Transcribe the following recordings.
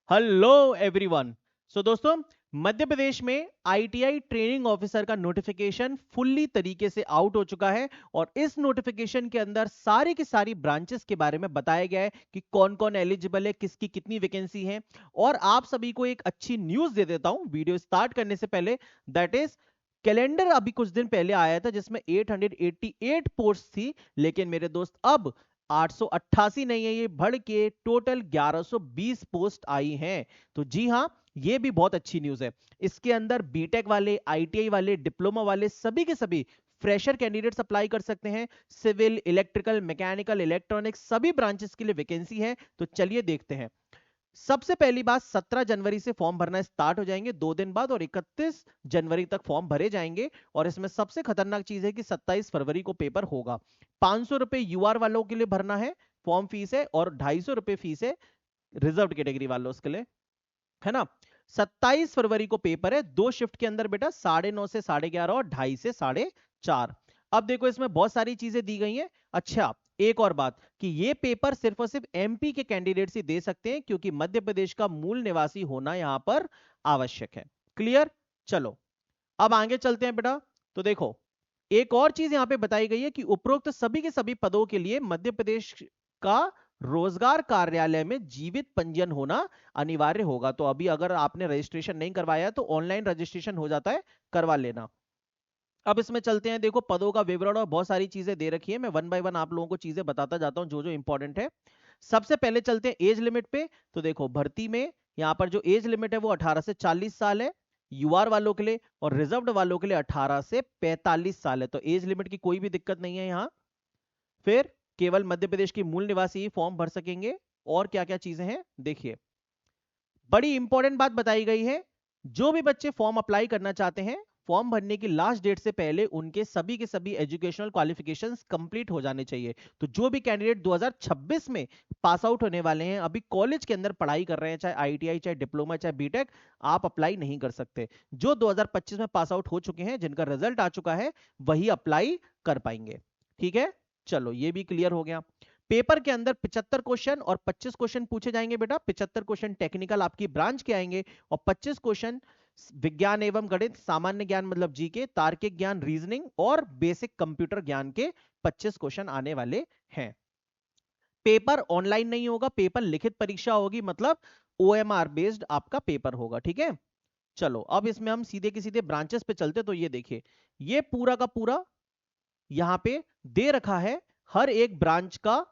Hello everyone. सो दोस्तों, मध्य प्रदेश में ITI training officer का नोटिफिकेशन फुल्ली तरीके से आउट हो चुका है और इस नोटिफिकेशन के अंदर सारी की सारी ब्रांचेस के बारे में बताया गया है कि कौन कौन एलिजिबल है, किसकी कितनी वैकेंसी है। और आप सभी को एक अच्छी न्यूज दे देता हूं वीडियो स्टार्ट करने से पहले, दैट इज कैलेंडर अभी कुछ दिन पहले आया था जिसमें 888 पोस्ट थी, लेकिन मेरे दोस्त अब 888 नहीं है, ये बढ़ के टोटल 1120 पोस्ट आई हैं। तो जी हाँ, ये भी बहुत अच्छी न्यूज है। इसके अंदर बीटेक वाले, आईटीआई वाले, डिप्लोमा वाले सभी के सभी फ्रेशर कैंडिडेट्स अप्लाई कर सकते हैं। सिविल, इलेक्ट्रिकल, मैकेनिकल, इलेक्ट्रॉनिक्स सभी ब्रांचेस के लिए वैकेंसी है। तो चलिए देखते हैं। सबसे पहली बात, 17 जनवरी से फॉर्म भरना स्टार्ट हो जाएंगे 2 दिन बाद, और 31 जनवरी तक फॉर्म भरे जाएंगे। और इसमें सबसे खतरनाक चीज है कि 27 फरवरी को पेपर होगा। 500 रुपए यूआर वालों के लिए भरना है, फॉर्म फीस है, और 250 रुपए फीस है रिजर्व कैटेगरी वालों के लिए, है ना। 27 फरवरी को पेपर है, 2 शिफ्ट के अंदर बेटा, 9:30 से 11:30 और 2:30 से 4:30। अब देखो, इसमें बहुत सारी चीजें दी गई हैं। अच्छा, एक और बात कि ये पेपर सिर्फ और सिर्फ एमपी के कैंडिडेट्स ही दे सकते हैं, क्योंकि मध्य प्रदेश का मूल निवासी होना यहां पर आवश्यक है। क्लियर? चलो अब आगे चलते हैं बेटा। तो देखो, एक और चीज यहां पे बताई गई है कि उपरोक्त सभी के सभी पदों के लिए मध्य प्रदेश का रोजगार कार्यालय में जीवित पंजीयन होना अनिवार्य होगा। तो अभी अगर आपने रजिस्ट्रेशन नहीं करवाया तो ऑनलाइन रजिस्ट्रेशन हो जाता है, करवा लेना। अब इसमें चलते हैं। देखो, पदों का विवरण और बहुत सारी चीजें दे रखी है, मैं वन बाय वन आप लोगों को चीजें बताता जाता हूं जो जो इंपॉर्टेंट है। सबसे पहले चलते हैं एज लिमिट पे। तो देखो, भर्ती में यहां पर जो एज लिमिट है वो 18 से 40 साल है यूआर वालों के लिए, और रिजर्व्ड वालों के लिए 18 से 45 साल है। तो एज लिमिट की कोई भी दिक्कत नहीं है यहां। फिर केवल मध्य प्रदेश के मूल निवासी ही फॉर्म भर सकेंगे। और क्या क्या चीजें हैं देखिए, बड़ी इंपॉर्टेंट बात बताई गई है। जो भी बच्चे फॉर्म अप्लाई करना चाहते हैं, फॉर्म भरने की लास्ट डेट से पहले उनके सभी के सभी एजुकेशनल क्वालिफिकेशंस कंप्लीट हो जाने चाहिए। तो जो भी कैंडिडेट 2026 में पास आउट होने वाले हैं, अभी कॉलेज के अंदर पढ़ाई कर रहे हैं, चाहे आईटीआई, चाहे डिप्लोमा, चाहे बीटेक, आप अप्लाई नहीं कर सकते। जो 2025 में पास आउट हो चुके हैं, जिनका रिजल्ट आ चुका है, वही अप्लाई कर पाएंगे। ठीक है, चलो ये भी क्लियर हो गया। पेपर के अंदर 75 क्वेश्चन और 25 क्वेश्चन पूछे जाएंगे बेटा। 75 क्वेश्चन टेक्निकल आपकी ब्रांच के आएंगे, और 25 क्वेश्चन विज्ञान एवं गणित, सामान्य ज्ञान मतलब जीके, तार्किक ज्ञान, रीजनिंग और बेसिक कंप्यूटर ज्ञान के 25 क्वेश्चन आने वाले हैं। पेपर ऑनलाइन नहीं होगा, पेपर लिखित परीक्षा होगी, मतलब ओएमआर बेस्ड आपका पेपर होगा। ठीक है, चलो अब इसमें हम सीधे के सीधे ब्रांचेस पे चलते। तो ये देखिए, ये पूरा का पूरा यहां पे दे रखा है हर एक ब्रांच का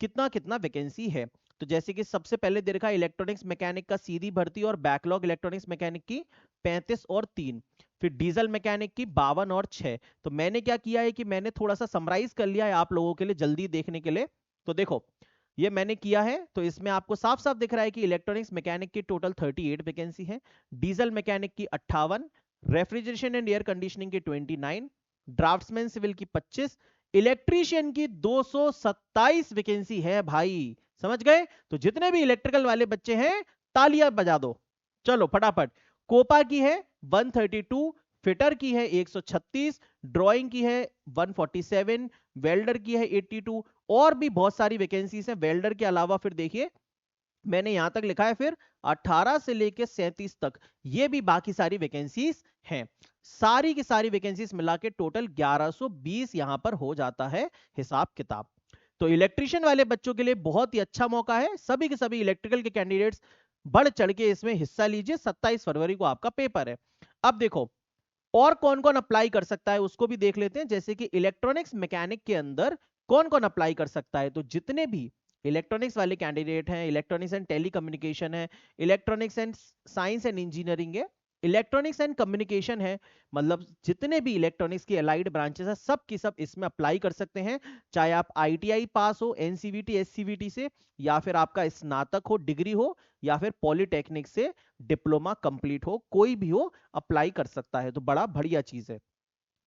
कितना कितना वैकेंसी है। तो जैसे कि सबसे पहले दे रखा है इलेक्ट्रॉनिक्स मैकेनिक का सीधी भर्ती और बैकलॉग इलेक्ट्रॉनिक्स मैकेनिक की 35 और 3। फिर डीजल मैकेनिक की 52 और 6। तो मैंने क्या किया है कि मैंने थोड़ा सा समराइज कर लिया है आप लोगों के लिए जल्दी देखने के लिए। तो देखो, ये मैंने किया है, तो इसमें आपको साफ साफ दिख रहा है कि इलेक्ट्रॉनिक्स मैकेनिक की टोटल 38 वैकेंसी है, डीजल मैकेनिक की 58, रेफ्रिजरेशन एंड एयर कंडीशनिंग की 29, ड्राफ्ट्समैन सिविल की 25, इलेक्ट्रीशियन की 227 वैकेंसी है भाई। समझ गए? तो जितने भी इलेक्ट्रिकल वाले बच्चे हैं, तालियां बजा दो। चलो फटाफट। कोपा की है 132, फिटर की है 136, ड्राइंग की है 147, वेल्डर की है 82, और भी बहुत सारी वैकेंसीज हैं वेल्डर के अलावा। फिर देखिए, मैंने यहां तक लिखा है फिर 18 से लेके 37 तक, ये भी बाकी सारी वैकेंसीज हैं। सारी की सारी वैकेंसीज मिला के टोटल 1120 यहां पर हो जाता है हिसाब किताब। तो इलेक्ट्रिशियन वाले बच्चों के लिए बहुत ही अच्छा मौका है। सभी के सभी इलेक्ट्रिकल के कैंडिडेट्स बढ़ चढ़ के इसमें हिस्सा लीजिए। 27 फरवरी को आपका पेपर है। अब देखो, और कौन कौन अप्लाई कर सकता है उसको भी देख लेते हैं। जैसे कि इलेक्ट्रॉनिक्स मैकेनिक के अंदर कौन कौन अप्लाई कर सकता है, तो जितने भी इलेक्ट्रॉनिक्स वाले कैंडिडेट हैं, इलेक्ट्रॉनिक्स एंड टेलीकम्युनिकेशन है, electronics and science and engineering है, इलेक्ट्रॉनिक्स एंड कम्युनिकेशन है, मतलब जितने भी इलेक्ट्रॉनिक्स की अलाइड ब्रांचेस है, सब की सब इसमें अप्लाई कर सकते हैं। चाहे आप आईटीआई पास हो, एनसीवीटी एससीवीटी से, या फिर आपका स्नातक हो, डिग्री हो, या फिर पॉलिटेक्निक से डिप्लोमा कंप्लीट हो, कोई भी हो अप्लाई कर सकता है। तो बड़ा बढ़िया चीज है।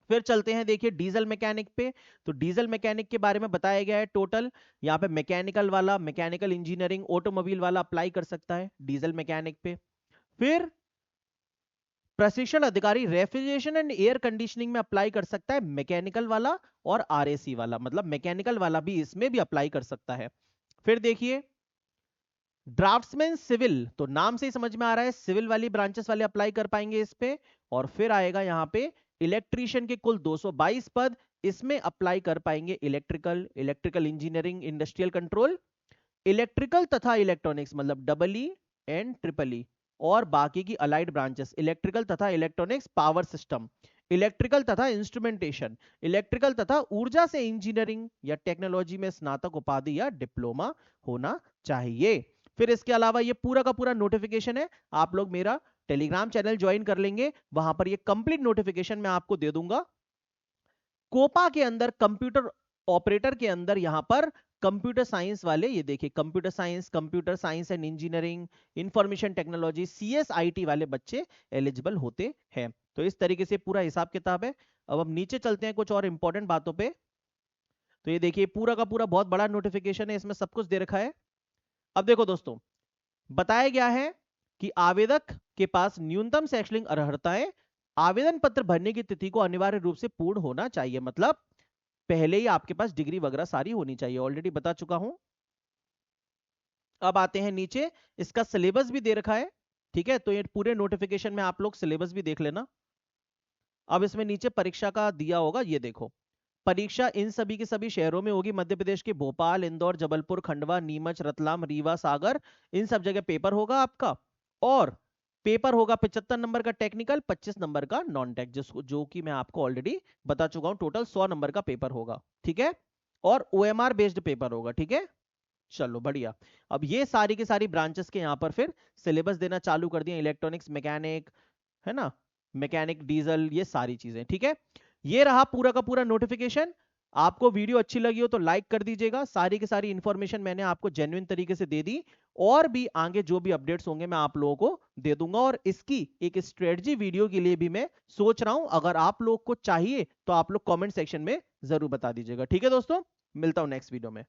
फिर चलते हैं देखिए डीजल मैकेनिक पे। तो डीजल मैकेनिक के बारे में बताया गया है टोटल। यहाँ पे मैकेनिकल वाला, मैकेनिकल इंजीनियरिंग, ऑटोमोबाइल वाला अप्लाई कर सकता है डीजल मैकेनिक पे। फिर प्रशिक्षण अधिकारी रेफ्रिजरेशन एंड एयर कंडीशनिंग में अप्लाई कर सकता है मैकेनिकल वाला, और आरएसी वाला, मतलब मैकेनिकल वाला भी इसमें भी अप्लाई कर सकता है। फिर देखिए, ड्राफ्ट्समैन सिविल, तो नाम से ही समझ में आ रहा है सिविल वाली ब्रांचेस वाले अप्लाई कर पाएंगे इस पे। और फिर आएगा यहाँ पे इलेक्ट्रीशियन के कुल 222 पद, इसमें अप्लाई कर पाएंगे electrical, electrical engineering, industrial control, electrical तथा इलेक्ट्रॉनिक्स मतलब double E and triple E, और बाकी की अलाइड ब्रांचेस इलेक्ट्रिकल तथा इलेक्ट्रॉनिक्स पावर सिस्टम, इलेक्ट्रिकल तथा इंस्ट्रूमेंटेशन, इलेक्ट्रिकल तथा ऊर्जा से इंजीनियरिंग या टेक्नोलॉजी में स्नातक उपाधि या डिप्लोमा होना चाहिए। फिर इसके अलावा ये पूरा का पूरा नोटिफिकेशन है, आप लोग मेरा टेलीग्राम चैनल ज्वाइन कर लेंगे, वहां पर ये कंप्लीट नोटिफिकेशन मैं आपको दे दूंगा। कोपा के अंदर कंप्यूटर ऑपरेटर के अंदर यहां पर कंप्यूटर साइंस वाले, ये देखिए computer science and engineering, information technology, CSIT वाले बच्चे एलिजिबल होते हैं। तो इस तरीके से पूरा हिसाब किताब है। अब हम नीचे चलते हैं कुछ और इंपॉर्टेंट बातों पे। तो ये देखिए पूरा का पूरा बहुत बड़ा नोटिफिकेशन है, इसमें सब कुछ दे रखा है। अब देखो दोस्तों, बताया गया है कि आवेदक के पास न्यूनतम शैक्षणिक अर्हताएं, आवेदन पत्र भरने की तिथि को अनिवार्य रूप से पूर्ण होना चाहिए, मतलब पहले ही आपके पास डिग्री वगैरह सारी होनी चाहिए, ऑलरेडी बता चुका हूं। अब आते हैं नीचे, इसका सिलेबस भी दे रखा है, ठीक है, तो ये पूरे नोटिफिकेशन में आप लोग सिलेबस भी देख लेना। अब इसमें नीचे परीक्षा का दिया होगा, ये देखो, परीक्षा इन सभी के सभी शहरों में होगी, मध्य प्रदेश के भोपाल, इंदौर, जबलपुर, खंडवा, नीमच, रतलाम, रीवा, सागर, इन सब जगह पेपर होगा आपका। और पेपर होगा 75 नंबर का टेक्निकल, 25 नंबर का नॉन टेक, जिसको जो कि मैं आपको ऑलरेडी बता चुका हूं, टोटल 100 नंबर का पेपर होगा, ठीक है। और OMR बेस्ड पेपर होगा, ठीक है। चलो बढ़िया। अब ये सारी की सारी ब्रांचेस के यहाँ पर फिर सिलेबस देना चालू कर दिया, इलेक्ट्रॉनिक्स, मैकेनिक, है ना, मैकेनिक, डीजल, ये सारी चीजें, ठीक है। ये रहा पूरा का पूरा नोटिफिकेशन। आपको वीडियो अच्छी लगी हो तो लाइक कर दीजिएगा, सारी की सारी इंफॉर्मेशन मैंने आपको जेन्युइन तरीके से दे दी, और भी आगे जो भी अपडेट्स होंगे मैं आप लोगों को दे दूंगा। और इसकी एक स्ट्रेटजी वीडियो के लिए भी मैं सोच रहा हूं, अगर आप लोग को चाहिए तो आप लोग कमेंट सेक्शन में जरूर बता दीजिएगा, ठीक है दोस्तों। मिलता हूं नेक्स्ट वीडियो में।